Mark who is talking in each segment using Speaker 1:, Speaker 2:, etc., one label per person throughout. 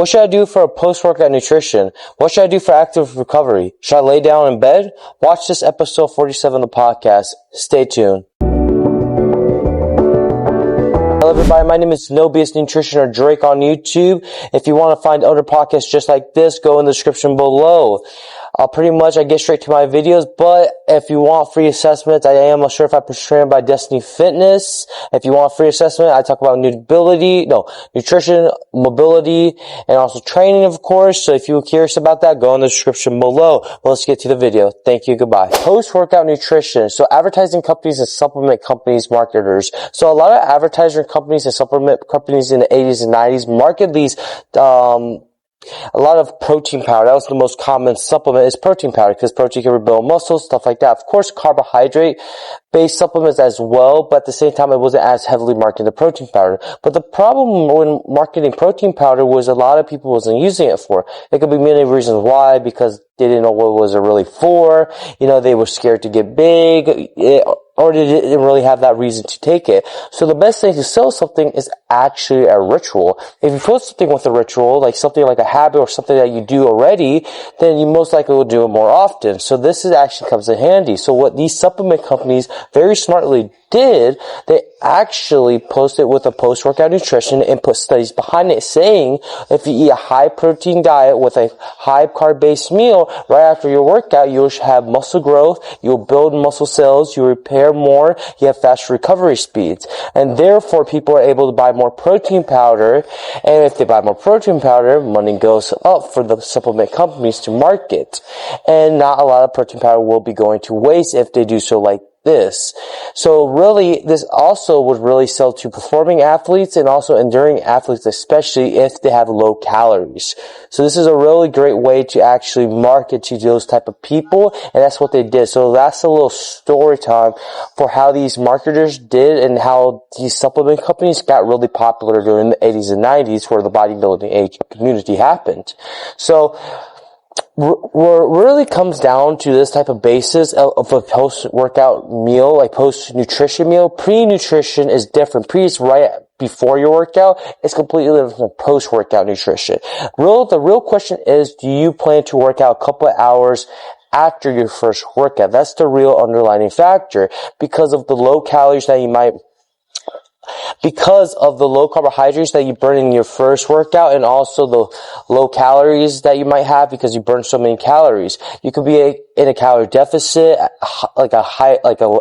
Speaker 1: What should I do for a post-workout nutrition? What should I do for active recovery? Should I lay down in bed? Watch this episode 47 of the podcast. Stay tuned. Hello everybody, my name is Nobsnutrition or Drake on YouTube. If you want to find other podcasts just like this, go in the description below. I get straight to my videos, but if you want free assessments, I am a certified personal trainer by Destinyfitness. If you want a free assessment, I talk about nutrition, mobility, and also training, of course. So if you're curious about that, go in the description below. Well, let's get to the video. Thank you, goodbye. Post-workout nutrition. So advertising companies and supplement companies, marketers. So a lot of advertising companies and supplement companies in the 80s and 90s market these, a lot of protein powder. That was the most common supplement, is protein powder, because protein can rebuild muscles, stuff like that. Of course, carbohydrate-based supplements as well, but at the same time, it wasn't as heavily marketed the protein powder. But the problem when marketing protein powder was a lot of people wasn't using it for. There could be many reasons why, because they didn't know what was it really for. They were scared to get big, or they didn't really have that reason to take it. So the best thing to sell something is actually a ritual. If you put something with a ritual, like something like a habit or something that you do already, then you most likely will do it more often. So this actually comes in handy. So what these supplement companies very smartly did, they actually posted with a post-workout nutrition and put studies behind it saying if you eat a high-protein diet with a high-carb-based meal right after your workout, you'll have muscle growth, you'll build muscle cells, you repair more, you have faster recovery speeds. And therefore, people are able to buy more protein powder, and if they buy more protein powder, money goes up for the supplement companies to market. And not a lot of protein powder will be going to waste if they do so like this. So really, this also would really sell to performing athletes and also enduring athletes, especially if they have low calories. So this is a really great way to actually market to those type of people, and that's what they did. So that's a little story time for how these marketers did and how these supplement companies got really popular during the 80s and 90s where the bodybuilding age community happened. So where it really comes down to this type of basis of a post-workout meal, like post-nutrition meal. Pre-nutrition is different. Pre is right before your workout. It's completely different from post-workout nutrition. The real question is, do you plan to work out a couple of hours after your first workout? That's the real underlying factor. Because of the low carbohydrates that you burn in your first workout, and also the low calories that you might have because you burn so many calories. You could be in a calorie deficit, like an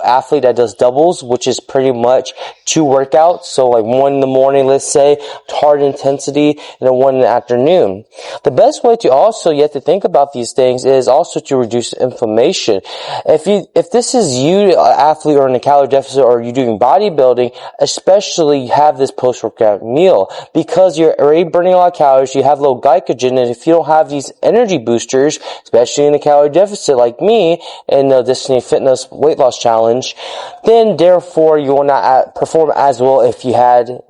Speaker 1: athlete that does doubles, which is pretty much 2 workouts. So like 1 in the morning, let's say, hard intensity, and then 1 in the afternoon. The best way to also, you have to think about these things, is also to reduce inflammation. If this is you, an athlete, or in a calorie deficit, or you're doing bodybuilding, especially have this post-workout meal, because you're already burning a lot of calories, you have low glycogen, and if you don't have these energy boosters, especially in a calorie deficit like me in the Destinyfitness weight loss challenge, then therefore you will not perform as well if you had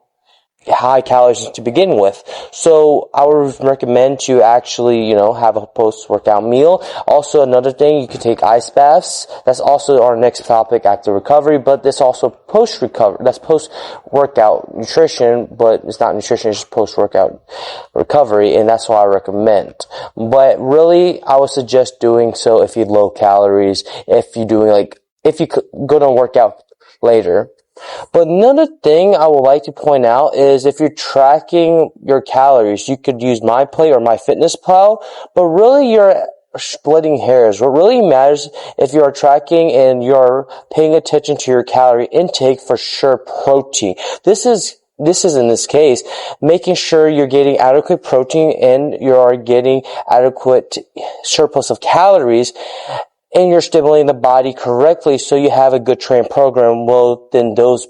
Speaker 1: high calories to begin with. So I would recommend to actually, have a post-workout meal. Also, another thing, you can take ice baths. That's also our next topic, active recovery, but this also that's post-workout nutrition, but it's not nutrition, it's just post-workout recovery, and that's what I recommend. But really, I would suggest doing so if you have low calories, if you're going to work out later. But another thing I would like to point out is if you're tracking your calories, you could use MyPlate or MyFitnessPal, but really you're splitting hairs. What really matters, if you are tracking and you're paying attention to your calorie intake, for sure protein. This is in this case, making sure you're getting adequate protein and you're getting adequate surplus of calories, and you're stimulating the body correctly so you have a good training program. Well, then those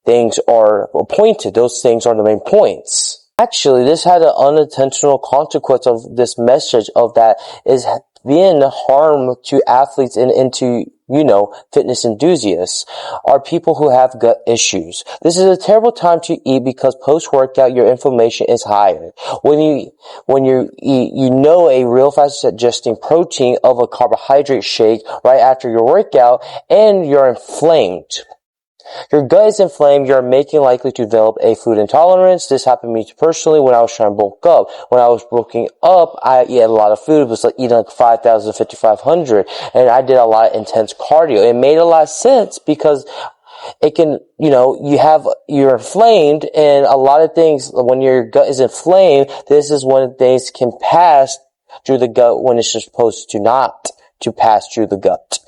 Speaker 1: things are appointed. Those things are the main points. Actually, this had an unintentional consequence of this message of that is being harm to athletes and into, fitness enthusiasts, are people who have gut issues. This is a terrible time to eat because post-workout your inflammation is higher. When you eat, a real fast digesting protein of a carbohydrate shake right after your workout, and you're inflamed. Your gut is inflamed, you're making likely to develop a food intolerance. This happened to me personally when I was trying to bulk up. When I was bulking up, I ate a lot of food. It was like eating like 5,000, 5,500. And I did a lot of intense cardio. It made a lot of sense because it can, you're inflamed, and a lot of things, when your gut is inflamed, this is when things can pass through the gut when it's supposed to not to pass through the gut.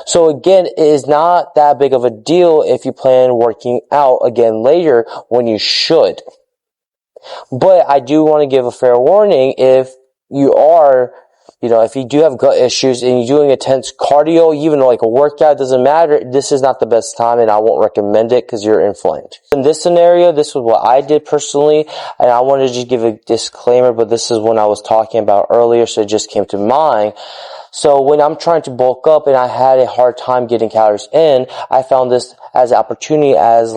Speaker 1: So again, it is not that big of a deal if you plan working out again later when you should. But I do want to give a fair warning if you are, if you do have gut issues and you're doing intense cardio, even like a workout, doesn't matter. This is not the best time, and I won't recommend it because you're inflamed. In this scenario, this was what I did personally, and I wanted to just give a disclaimer, but this is when I was talking about earlier, so it just came to mind. So when I'm trying to bulk up and I had a hard time getting calories in, I found this as an opportunity as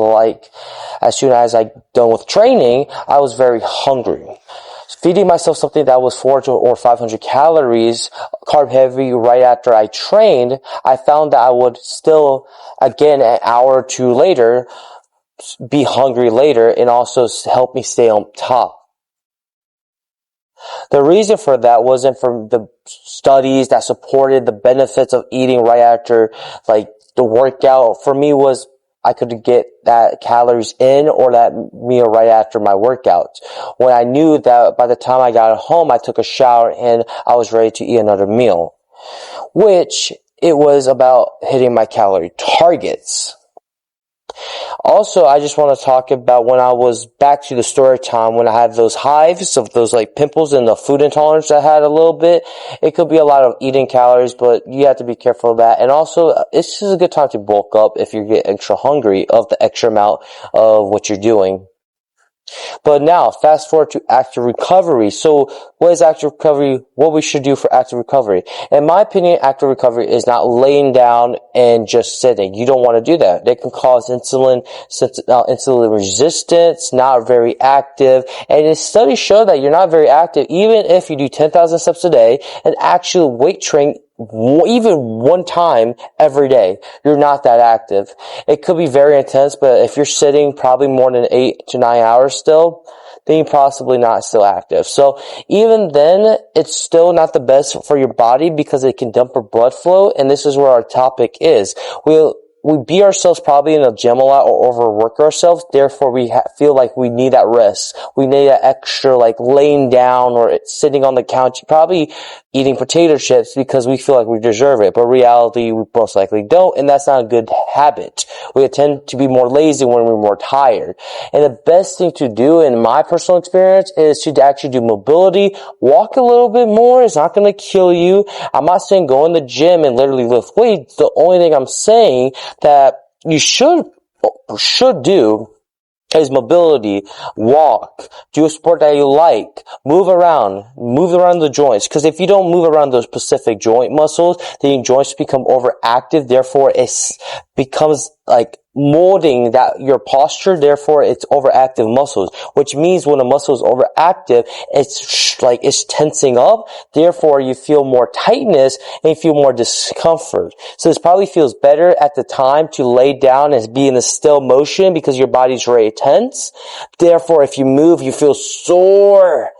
Speaker 1: soon as I done with training, I was very hungry. Feeding myself something that was 400 or 500 calories, carb heavy, right after I trained, I found that I would still, again, an hour or two later, be hungry later, and also help me stay on top. The reason for that wasn't from the studies that supported the benefits of eating right after, the workout. For me was, I could get that calories in or that meal right after my workout. When I knew that by the time I got home, I took a shower and I was ready to eat another meal, which it was about hitting my calorie targets. Also, I just want to talk about when I was back to the story time, when I had those hives of those pimples and the food intolerance I had a little bit. It could be a lot of eating calories, but you have to be careful of that. And also, this is a good time to bulk up if you get extra hungry of the extra amount of what you're doing. But now, fast forward to active recovery. So, what is active recovery? What we should do for active recovery? In my opinion, active recovery is not laying down and just sitting. You don't want to do that. They can cause insulin resistance, not very active. And studies show that you're not very active, even if you do 10,000 steps a day and actually weight train even one time every day. You're not that active. It could be very intense, but if you're sitting probably more than 8 to 9 hours still, then you're possibly not still active. So even then, it's still not the best for your body because it can dump your blood flow, and this is where our topic is. We beat ourselves probably in the gym a lot or overwork ourselves. Therefore, we feel like we need that rest. We need that extra, laying down or sitting on the couch, probably eating potato chips because we feel like we deserve it. But reality, we most likely don't, and that's not a good habit. We tend to be more lazy when we're more tired. And the best thing to do, in my personal experience, is to actually do mobility. Walk a little bit more. It's not going to kill you. I'm not saying go in the gym and literally lift weights. The only thing I'm saying that you should do is mobility, walk, do a sport that you like, move around the joints. Because if you don't move around those specific joint muscles, then your joints become overactive. Therefore, it becomes molding that your posture. Therefore, it's overactive muscles, which means when a muscle is overactive, it's tensing up. Therefore, you feel more tightness and you feel more discomfort. So this probably feels better at the time to lay down and be in the still motion because your body's very tense. Therefore, if you move, you feel sore.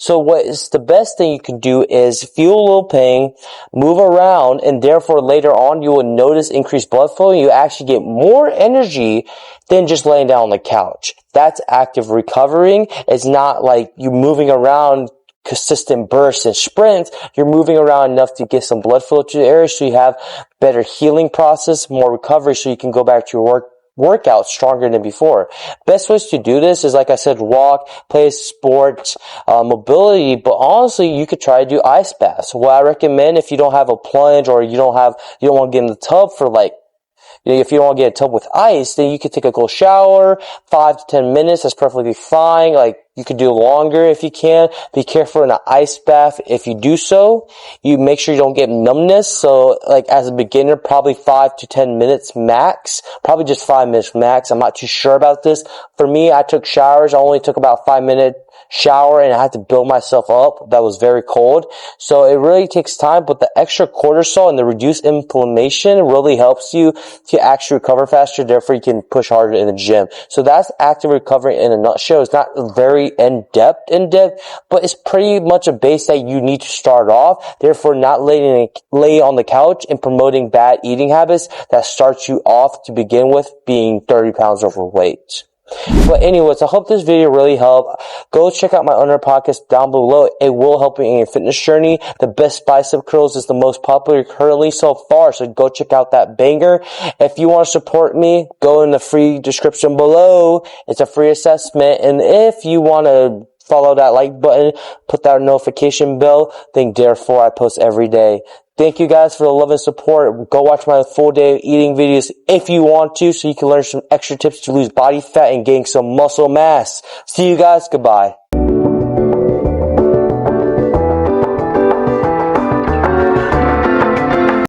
Speaker 1: So what is the best thing you can do is feel a little pain, move around, and therefore later on you will notice increased blood flow and you actually get more energy than just laying down on the couch. That's active recovering. It's not like you moving around consistent bursts and sprints. You're moving around enough to get some blood flow to the area so you have better healing process, more recovery so you can go back to your workout stronger than before. Best ways to do this is, like I said, walk, play sports, mobility, but honestly, you could try to do ice baths. What I recommend if you don't have a plunge or you don't want to get in the tub for if you don't want to get a tub with ice, then you could take a cold shower, 5 to 10 minutes, that's perfectly fine. You could do longer if you can. Be careful in an ice bath if you do so. You make sure you don't get numbness. So like as a beginner, probably 5 to 10 minutes max. Probably just 5 minutes max. I'm not too sure about this. For me, I took showers. I only took about 5-minute shower and I had to build myself up. That was very cold. So it really takes time, but the extra cortisol and the reduced inflammation really helps you to actually recover faster. Therefore, you can push harder in the gym. So that's active recovery in a nutshell. It's not very in-depth, but it's pretty much a base that you need to start off. Therefore, not lay on the couch and promoting bad eating habits that starts you off to begin with being 30 pounds overweight. But anyways, I hope this video really helped. Go check out my other podcast down below. It will help you in your fitness journey. The best bicep curls is the most popular currently so far, so go check out that banger. If you want to support me, go in the free description below. It's a free assessment. And if you want to follow that like button, put that notification bell, then therefore I post every day. Thank you guys for the love and support. Go watch my full day eating videos if you want to, so you can learn some extra tips to lose body fat and gain some muscle mass. See you guys. Goodbye.